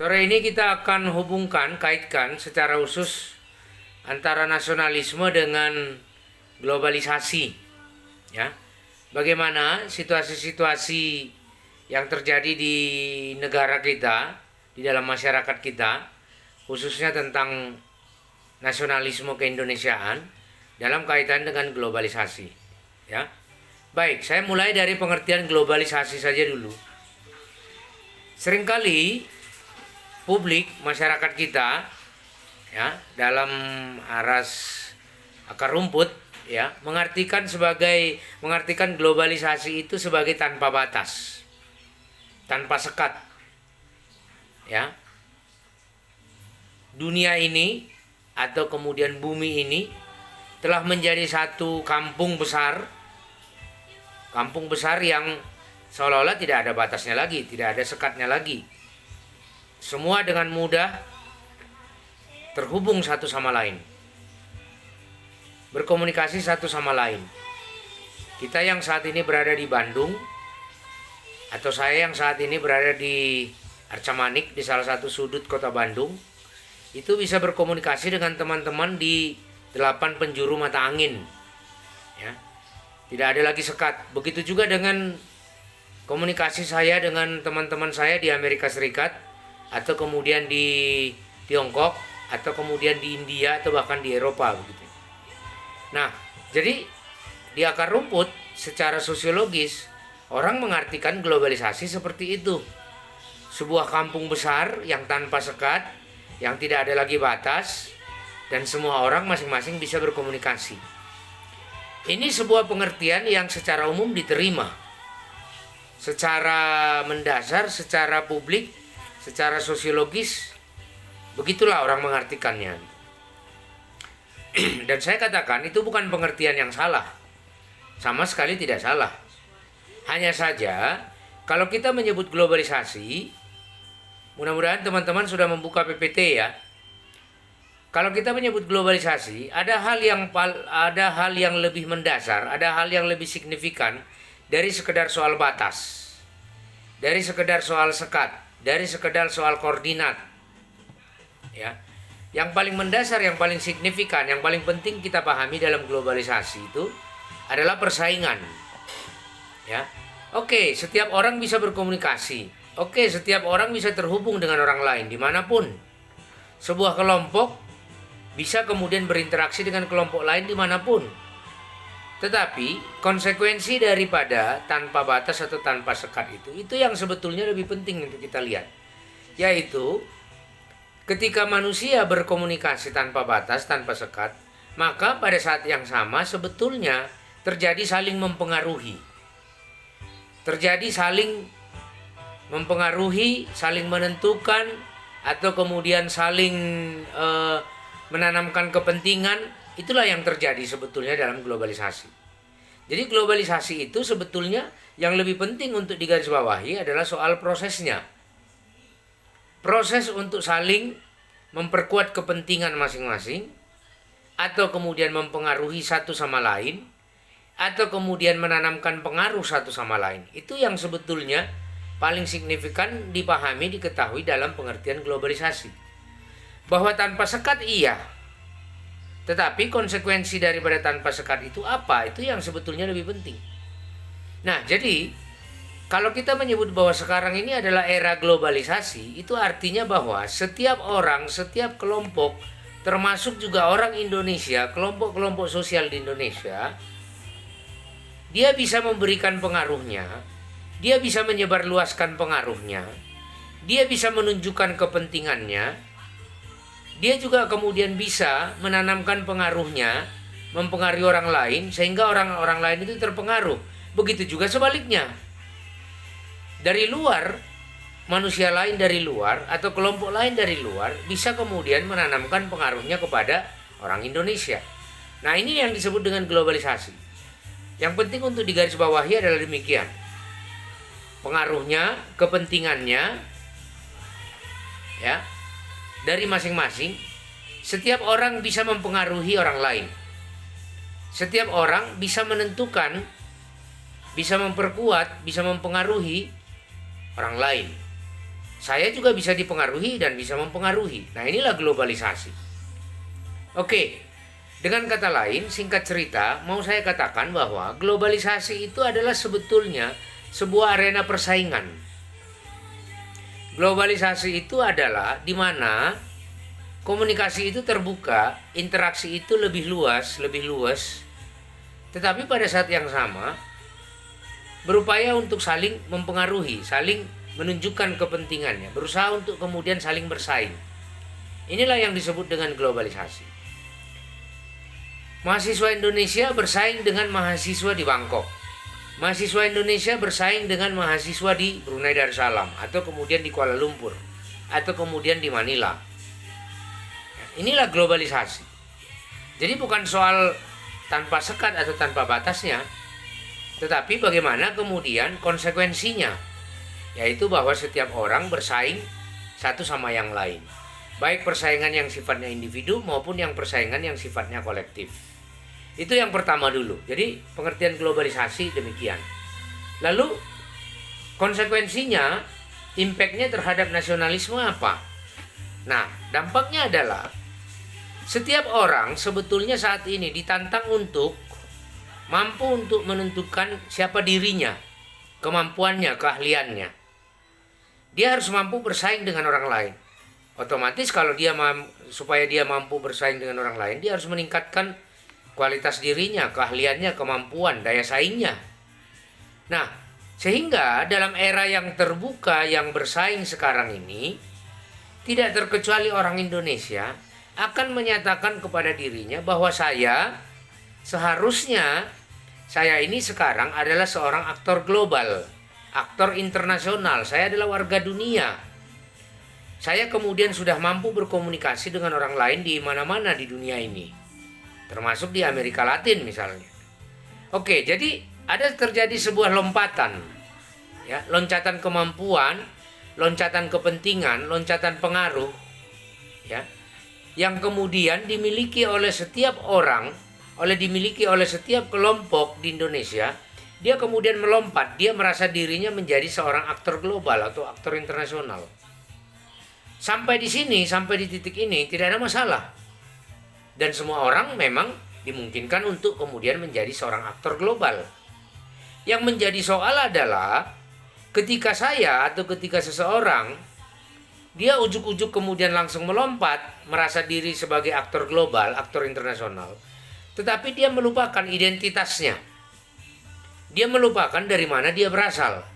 Sore ini kita akan kaitkan secara khusus antara nasionalisme dengan globalisasi. Ya, bagaimana situasi-situasi yang terjadi di negara kita, di dalam masyarakat kita, khususnya tentang nasionalisme keindonesiaan dalam kaitan dengan globalisasi. Ya, baik, saya mulai dari pengertian globalisasi saja dulu. Seringkali publik masyarakat kita ya dalam aras akar rumput ya mengartikan globalisasi itu sebagai tanpa batas, tanpa sekat. Ya. Dunia ini atau kemudian bumi ini telah menjadi satu kampung besar yang seolah-olah tidak ada batasnya lagi, tidak ada sekatnya lagi. Semua dengan mudah terhubung satu sama lain, berkomunikasi satu sama lain. Kita yang saat ini berada di Bandung, atau saya yang saat ini berada di Arca Manik, di salah satu sudut kota Bandung, itu bisa berkomunikasi dengan teman-teman di 8 penjuru mata angin. Ya. Tidak ada lagi sekat. Begitu juga dengan komunikasi saya dengan teman-teman saya di Amerika Serikat, atau kemudian di Tiongkok, atau kemudian di India, atau bahkan di Eropa begitu. Nah, jadi di akar rumput secara sosiologis orang mengartikan globalisasi seperti itu. Sebuah kampung besar yang tanpa sekat, yang tidak ada lagi batas, dan semua orang masing-masing bisa berkomunikasi. Ini sebuah pengertian yang secara umum diterima, secara mendasar, secara publik, secara sosiologis, begitulah orang mengartikannya. Dan saya katakan itu bukan pengertian yang salah, sama sekali tidak salah. Hanya saja kalau kita menyebut globalisasi, mudah-mudahan teman-teman sudah membuka PPT ya. Kalau kita menyebut globalisasi, ada hal yang lebih mendasar, ada hal yang lebih signifikan dari sekedar soal batas, dari sekedar soal sekat, dari sekedar soal koordinat. Ya. Yang paling mendasar, yang paling signifikan, yang paling penting kita pahami dalam globalisasi itu adalah persaingan. Ya. Oke, setiap orang bisa berkomunikasi. Oke, setiap orang bisa terhubung dengan orang lain dimanapun. Sebuah kelompok bisa kemudian berinteraksi dengan kelompok lain dimanapun. Tetapi konsekuensi daripada tanpa batas atau tanpa sekat itu yang sebetulnya lebih penting untuk kita lihat. Yaitu ketika manusia berkomunikasi tanpa batas, tanpa sekat, maka pada saat yang sama sebetulnya terjadi saling mempengaruhi. Terjadi saling mempengaruhi, saling menentukan, atau kemudian saling menanamkan kepentingan. Itulah yang terjadi sebetulnya dalam globalisasi. Jadi globalisasi itu sebetulnya yang lebih penting untuk digarisbawahi adalah soal prosesnya. Proses untuk saling memperkuat kepentingan masing-masing, atau kemudian mempengaruhi satu sama lain, atau kemudian menanamkan pengaruh satu sama lain. Itu yang sebetulnya paling signifikan dipahami, diketahui dalam pengertian globalisasi. Bahwa tanpa sekat iya, tetapi konsekuensi daripada tanpa sekat itu apa? Itu yang sebetulnya lebih penting. Nah, jadi kalau kita menyebut bahwa sekarang ini adalah era globalisasi, itu artinya bahwa setiap orang, setiap kelompok, termasuk juga orang Indonesia, kelompok-kelompok sosial di Indonesia, dia bisa memberikan pengaruhnya, dia bisa menyebarluaskan pengaruhnya, dia bisa menunjukkan kepentingannya, dia juga kemudian bisa menanamkan pengaruhnya, mempengaruhi orang lain, sehingga orang-orang lain itu terpengaruh. Begitu juga sebaliknya. Dari luar, manusia lain dari luar, atau kelompok lain dari luar, bisa kemudian menanamkan pengaruhnya kepada orang Indonesia. Nah, ini yang disebut dengan globalisasi. Yang penting untuk digarisbawahi adalah demikian. Pengaruhnya, kepentingannya, ya, dari masing-masing. Setiap orang bisa mempengaruhi orang lain. Setiap orang bisa menentukan, bisa memperkuat, bisa mempengaruhi orang lain. saya juga bisa dipengaruhi dan bisa mempengaruhi. Nah, inilah globalisasi. Oke, dengan kata lain, singkat cerita, mau saya katakan bahwa globalisasi itu adalah sebetulnya sebuah arena persaingan. Globalisasi itu adalah di mana komunikasi itu terbuka, interaksi itu lebih luas, tetapi pada saat yang sama berupaya untuk saling mempengaruhi, saling menunjukkan kepentingannya, berusaha untuk kemudian saling bersaing. Inilah yang disebut dengan globalisasi. Mahasiswa Indonesia bersaing dengan mahasiswa di Bangkok. Mahasiswa Indonesia bersaing dengan mahasiswa di Brunei Darussalam, atau kemudian di Kuala Lumpur, atau kemudian di Manila. Inilah globalisasi. Jadi bukan soal tanpa sekat atau tanpa batasnya, tetapi bagaimana kemudian konsekuensinya, yaitu bahwa setiap orang bersaing satu sama yang lain. Baik persaingan yang sifatnya individu maupun yang persaingan yang sifatnya kolektif. Itu yang pertama dulu. Jadi pengertian globalisasi demikian. Lalu konsekuensinya, impactnya terhadap nasionalisme apa? Nah, dampaknya adalah setiap orang sebetulnya saat ini ditantang untuk mampu untuk menentukan siapa dirinya, kemampuannya, keahliannya. Dia harus mampu bersaing dengan orang lain. Otomatis kalau supaya dia mampu bersaing dengan orang lain, dia harus meningkatkan kualitas dirinya, keahliannya, kemampuan, daya saingnya. Nah, sehingga dalam era yang terbuka yang bersaing sekarang ini, tidak terkecuali orang Indonesia akan menyatakan kepada dirinya bahwa seharusnya saya ini sekarang adalah seorang aktor global, aktor internasional, saya adalah warga dunia. Saya kemudian sudah mampu berkomunikasi dengan orang lain di mana-mana di dunia ini, termasuk di Amerika Latin misalnya. Oke, jadi ada terjadi sebuah lompatan, ya, loncatan kemampuan, loncatan kepentingan, loncatan pengaruh, ya, yang kemudian dimiliki oleh setiap orang, dimiliki oleh setiap kelompok di Indonesia. Dia kemudian melompat, dia merasa dirinya menjadi seorang aktor global atau aktor internasional. Sampai di sini, sampai di titik ini tidak ada masalah. Dan semua orang memang dimungkinkan untuk kemudian menjadi seorang aktor global. Yang menjadi soal adalah ketika saya atau ketika seseorang dia ujuk-ujuk kemudian langsung melompat, merasa diri sebagai aktor global, aktor internasional, tetapi dia melupakan identitasnya. Dia melupakan dari mana dia berasal.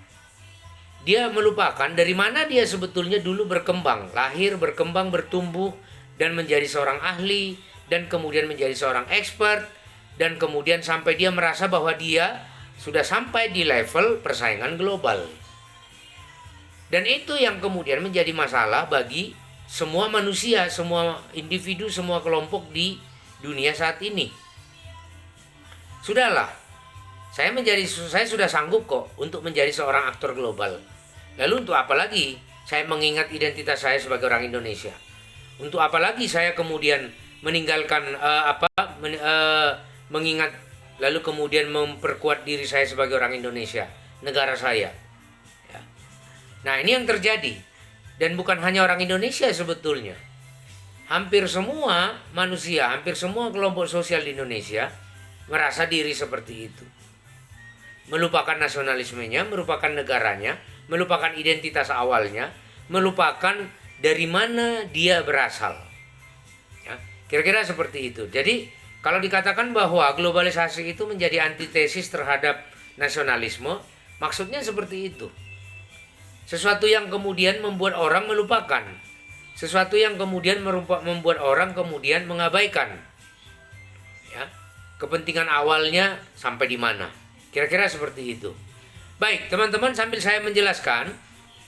Dia melupakan dari mana dia sebetulnya dulu berkembang, lahir, berkembang, bertumbuh, dan menjadi seorang ahli, dan kemudian menjadi seorang expert, dan kemudian sampai dia merasa bahwa dia sudah sampai di level persaingan global. Dan itu yang kemudian menjadi masalah bagi semua manusia, semua individu, semua kelompok di dunia saat ini. Sudahlah, saya sudah sanggup kok untuk menjadi seorang aktor global. Lalu untuk apa lagi saya mengingat identitas saya sebagai orang Indonesia? Untuk apa lagi saya kemudian meninggalkan mengingat lalu kemudian memperkuat diri saya sebagai orang Indonesia, negara saya. Ya. Nah, ini yang terjadi, dan bukan hanya orang Indonesia sebetulnya. Hampir semua manusia, hampir semua kelompok sosial di Indonesia merasa diri seperti itu. Melupakan nasionalismenya, melupakan negaranya, melupakan identitas awalnya, melupakan dari mana dia berasal. Ya, kira-kira seperti itu. Jadi kalau dikatakan bahwa globalisasi itu menjadi antitesis terhadap nasionalisme, maksudnya seperti itu. Sesuatu yang kemudian membuat orang melupakan, sesuatu yang kemudian membuat orang kemudian mengabaikan, ya, kepentingan awalnya sampai di mana. Kira-kira seperti itu. Baik, teman-teman, sambil saya menjelaskan,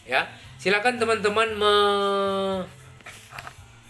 ya, silakan teman-teman